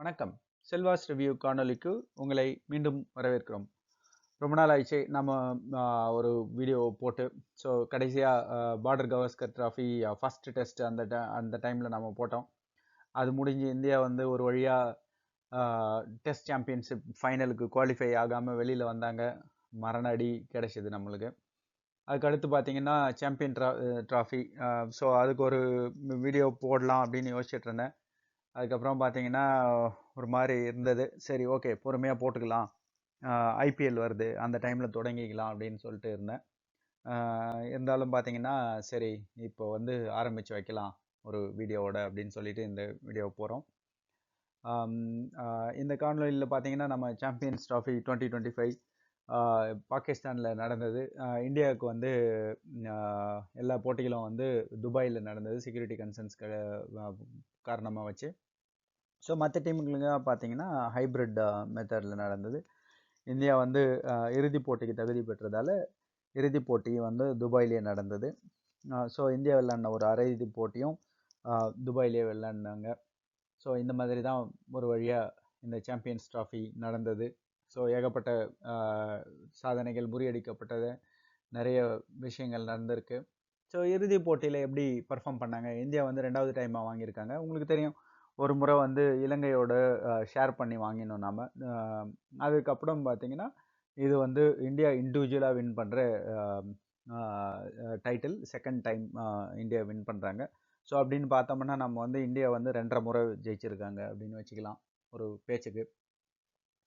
வணக்கம். செல்வாஸ் ரிவ்யூ காணொளிக்கு உங்களை மீண்டும் வரவேற்கிறோம். ரொம்ப நாள் ஆயிடுச்சு நம்ம ஒரு வீடியோ போட்டு. ஸோ கடைசியாக border Gavaskar trophy first test அந்த டைமில் நம்ம போட்டோம். அது முடிஞ்சு இந்தியா வந்து ஒரு வழியாக டெஸ்ட் சாம்பியன்ஷிப் ஃபைனலுக்கு குவாலிஃபை ஆகாமல் வெளியில் வந்தாங்க. மரண அடி கிடைச்சிது நம்மளுக்கு. அதுக்கடுத்து பார்த்தீங்கன்னா சாம்பியன் ட்ராஃபி. ஸோ அதுக்கு ஒரு வீடியோ போடலாம் அப்படின்னு யோசிச்சுட்டு இருந்தேன். அதுக்கப்புறம் பார்த்தீங்கன்னா ஒரு மாதிரி இருந்தது. சரி, ஓகே, பொறுமையாக போட்டுக்கலாம், ஐபிஎல் வருது, அந்த டைமில் தொடங்கிக்கலாம் அப்படின்னு சொல்லிட்டு இருந்தேன். இருந்தாலும் பார்த்தீங்கன்னா சரி, இப்போ வந்து ஆரம்பித்து வைக்கலாம் ஒரு வீடியோவோட அப்படின்னு சொல்லிட்டு இந்த வீடியோ போகிறோம். இந்த காணொலியில் பார்த்தீங்கன்னா நம்ம சாம்பியன்ஸ் ட்ராஃபி 2025 பாகிஸ்தானில் நடந்தது. இந்தியாவுக்கு வந்து எல்லா போட்டிகளும் வந்து துபாயில் நடந்தது, செக்யூரிட்டி கன்சர்ன்ஸ் காரணமாக வச்சு. ஸோ மற்ற டீமுங்களுக்கு பார்த்தீங்கன்னா ஹைப்ரிட் மெத்தடில் நடந்தது. இந்தியா வந்து இறுதிப் போட்டிக்கு தகுதி பெற்றதால் இறுதிப் போட்டி வந்து துபாயிலே நடந்தது. ஸோ இந்தியா விளையாடின ஒரு அரையிறுதி போட்டியும் துபாயிலே விளையாடினாங்க. ஸோ இந்த மாதிரி தான் ஒரு வழியாக இந்த சாம்பியன்ஸ் ட்ராஃபி நடந்தது. ஸோ ஏகப்பட்ட சாதனைகள் முறியடிக்கப்பட்டது, நிறைய விஷயங்கள் நடந்திருக்கு. ஸோ இறுதிப் போட்டியில் எப்படி பர்ஃபார்ம் பண்ணாங்க? இந்தியா வந்து 2வது டைமாக வாங்கியிருக்காங்க. உங்களுக்கு தெரியும், ஒரு முறை வந்து இலங்கையோட ஷேர் பண்ணி வாங்கினோம் நாம். அதுக்கப்புறம் பார்த்தீங்கன்னா இது வந்து இந்தியா இண்டிவிஜுவலாக வின் பண்ணுற title. Second time India win பண்ணுறாங்க. ஸோ அப்படின்னு பார்த்தோம்னா நம்ம வந்து இந்தியா வந்து 2.5 முறை ஜெயிச்சிருக்காங்க அப்படின்னு வச்சுக்கலாம் ஒரு பேச்சுக்கு.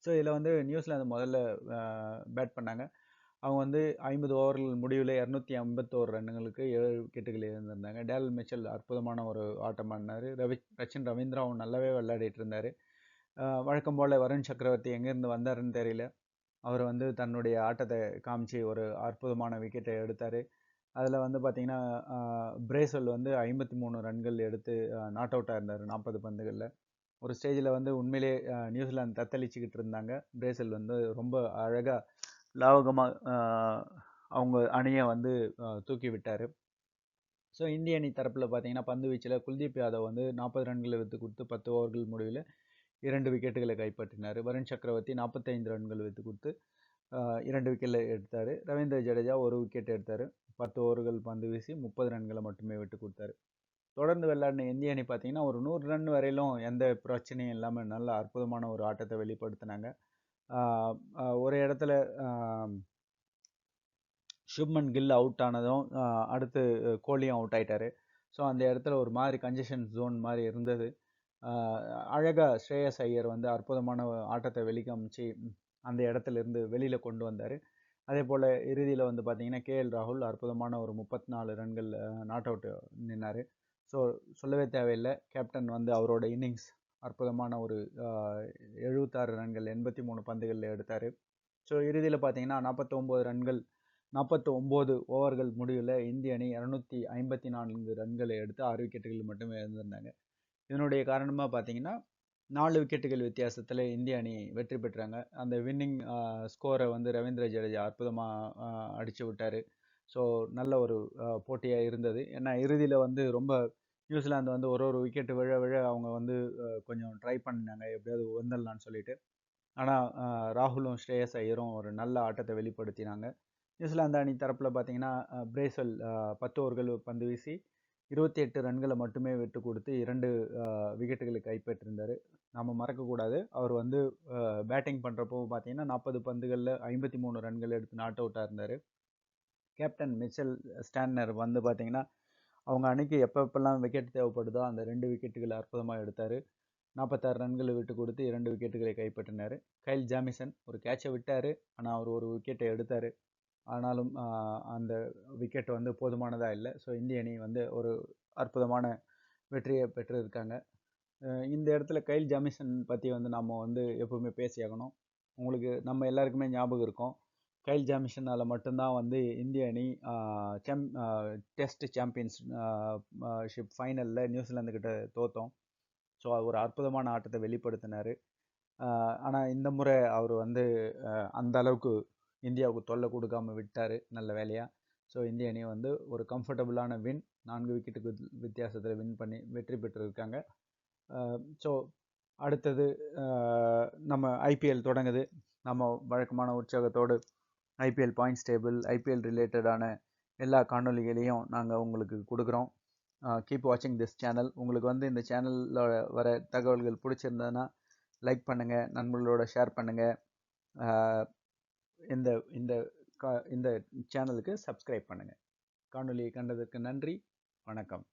ஸோ இதில் வந்து நியூசிலாந்து முதல்ல பேட் பண்ணாங்க. அவங்க வந்து 50 ஓவர்கள் முடிவில் 251 ரன்னுங்களுக்கு 7 விக்கெட்டுகள் இருந்திருந்தாங்க. டேல் மிச்சல் அற்புதமான ஒரு ஆட்டம் ஆடினார். ரச்சின் ரவீந்திராவும் நல்லாவே விளையாடிட்டு இருந்தார். வழக்கம் போல் வருண் சக்கரவர்த்தி எங்கேருந்து வந்தாருன்னு தெரியல, அவர் வந்து தன்னுடைய ஆட்டத்தை காமிச்சு ஒரு அற்புதமான விக்கெட்டை எடுத்தார். அதில் வந்து பார்த்திங்கன்னா பிரேசல் வந்து 53 ரன்கள் எடுத்து நாட் அவுட்டாக இருந்தார் 40 பந்துகளில். ஒரு ஸ்டேஜில் வந்து உண்மையிலே நியூசிலாந்து தத்தளிச்சுக்கிட்டு இருந்தாங்க. பிரேசில் வந்து ரொம்ப அழகாக லாவகமாக அவங்க அணியை வந்து தூக்கி விட்டார். ஸோ இந்திய அணி தரப்பில் பார்த்தீங்கன்னா பந்து வீச்சில் குல்தீப் யாதவ் வந்து 40 ரன்களை விட்டு கொடுத்து 10 ஓவர்கள் முடிவில் 2 விக்கெட்டுகளை கைப்பற்றினார். வருண் சக்கரவர்த்தி 45 ரன்கள் விட்டு கொடுத்து 2 விக்கெட்டில் எடுத்தார். ரவீந்திர ஜடேஜா ஒரு விக்கெட் எடுத்தார். 10 ஓவர்கள் பந்து வீசி 30 ரன்களை மட்டுமே விட்டு கொடுத்தாரு. தொடர்ந்து விளையாடின இந்திய அணி பார்த்தீங்கன்னா ஒரு 100 ரன் வரையிலும் எந்த பிரச்சனையும் இல்லாமல் நல்ல அற்புதமான ஒரு ஆட்டத்தை வெளிப்படுத்தினாங்க. ஒரு இடத்துல சுப்மன் கில் அவுட் ஆனதும் அடுத்து கோலியும் அவுட் ஆயிட்டாரு. ஸோ அந்த இடத்துல ஒரு மாதிரி கன்ஜெஷன் ஜோன் மாதிரி இருந்தது. அழகாக ஸ்ரேயஸ் ஐயர் வந்து அற்புதமான ஆட்டத்தை வெளிக்காமிச்சு அந்த இடத்துல இருந்து வெளியில் கொண்டு வந்தார். அதே போல் இறுதியில் வந்து பார்த்தீங்கன்னா கேஎல் ராகுல் அற்புதமான ஒரு 34 ரன்கள் நாட் அவுட் நின்னார். ஸோ சொல்லவே தேவையில்லை, கேப்டன் வந்து அவரோட இன்னிங்ஸ் அற்புதமான ஒரு 76 ரன்கள் 83 பந்துகளில் எடுத்தார். ஸோ இறுதியில் பார்த்தீங்கன்னா 49 ஓவர்கள் முடிவில் இந்திய அணி 254 ரன்களை எடுத்து 6 விக்கெட்டுகள் மட்டுமே இருந்திருந்தாங்க. இதனுடைய காரணமாக பார்த்தீங்கன்னா 4 விக்கெட்டுகள் வித்தியாசத்தில் இந்திய அணி வெற்றி பெற்றாங்க. அந்த வின்னிங் ஸ்கோரை வந்து ரவீந்திர ஜடேஜா அற்புதமாக அடித்து விட்டார். ஸோ நல்ல ஒரு போட்டியாக இருந்தது. ஏன்னா இறுதியில் வந்து ரொம்ப நியூசிலாந்து வந்து ஒரு விக்கெட்டு விழ விழ அவங்க வந்து கொஞ்சம் ட்ரை பண்ணாங்க எப்படியாவது வந்துடலான்னு சொல்லிட்டு. ஆனால் ராகுலும் ஸ்ரேயஸ் ஐயரும் ஒரு நல்ல ஆட்டத்தை வெளிப்படுத்தினாங்க. நியூசிலாந்து அணி தரப்பில் பார்த்தீங்கன்னா பிரேசல் 10 ஓவர்கள் பந்து வீசி 28 ரன்களை மட்டுமே விட்டு கொடுத்து 2 விக்கெட்டுகளை கைப்பற்றிருந்தார். நம்ம மறக்கக்கூடாது, அவர் வந்து பேட்டிங் பண்ணுறப்போ பார்த்தீங்கன்னா 40 பந்துகளில் 53 ரன்கள் எடுத்து நாட் அவுட்டாக இருந்தார். கேப்டன் மிச்சல் ஸ்டான்னர் வந்து பார்த்தீங்கன்னா அவங்க அணிக்கு எப்பப்பெல்லாம் விக்கெட் தேவைப்படுதோ அந்த 2 விக்கெட்டுகளை அற்புதமாக எடுத்தார். 46 ரன்களை விட்டு கொடுத்து 2 விக்கெட்டுகளை கைப்பற்றினார். கைல் ஜாமிசன் ஒரு கேட்சை விட்டார், ஆனால் அவர் ஒரு விக்கெட்டை எடுத்தார். ஆனாலும் அந்த விக்கெட் வந்து போதுமானதாக இல்லை. ஸோ இந்திய அணி வந்து ஒரு அற்புதமான வெற்றியை பெற்றிருக்காங்க. இந்த இடத்துல கைல் ஜாமிசன் பற்றி வந்து நம்ம வந்து எப்போவுமே பேசியாகணும். உங்களுக்கு நம்ம எல்லாருக்குமே ஞாபகம் இருக்கும், கைல் ஜாமிசனால் மட்டும்தான் வந்து இந்திய அணி டெஸ்ட் சாம்பியன்ஸ் ஷிப் ஃபைனலில் நியூசிலாந்து கிட்ட தோத்தோம். ஸோ ஒரு அற்புதமான ஆட்டத்தை வெளிப்படுத்தினார். ஆனால் இந்த முறை அவர் வந்து அந்த அளவுக்கு இந்தியாவுக்கு தொல்லை கொடுக்காம விட்டார், நல்ல வேலையாக. ஸோ இந்திய அணி வந்து ஒரு கம்ஃபர்டபுளான வின், 4 விக்கெட்டுக்கு வித்தியாசத்தில் வின் பண்ணி வெற்றி பெற்றிருக்காங்க. ஸோ அடுத்தது நம்ம ஐபிஎல் தொடங்குது. நம்ம வழக்கமான உற்சாகத்தோடு ஐபிஎல் பாயிண்ட்ஸ் டேபிள், ஐபிஎல் ரிலேட்டடான எல்லா காணொளிகளையும் நாங்கள் உங்களுக்கு கொடுக்குறோம். கீப் வாட்சிங் திஸ் சேனல். உங்களுக்கு வந்து இந்த சேனலில் வர தகவல்கள் பிடிச்சிருந்ததுன்னா லைக் பண்ணுங்கள், நண்பர்களோட ஷேர் பண்ணுங்கள். இந்த இந்த இந்த சேனலுக்கு சப்ஸ்கிரைப் பண்ணுங்கள். காணொளியை கண்டதற்கு நன்றி. வணக்கம்.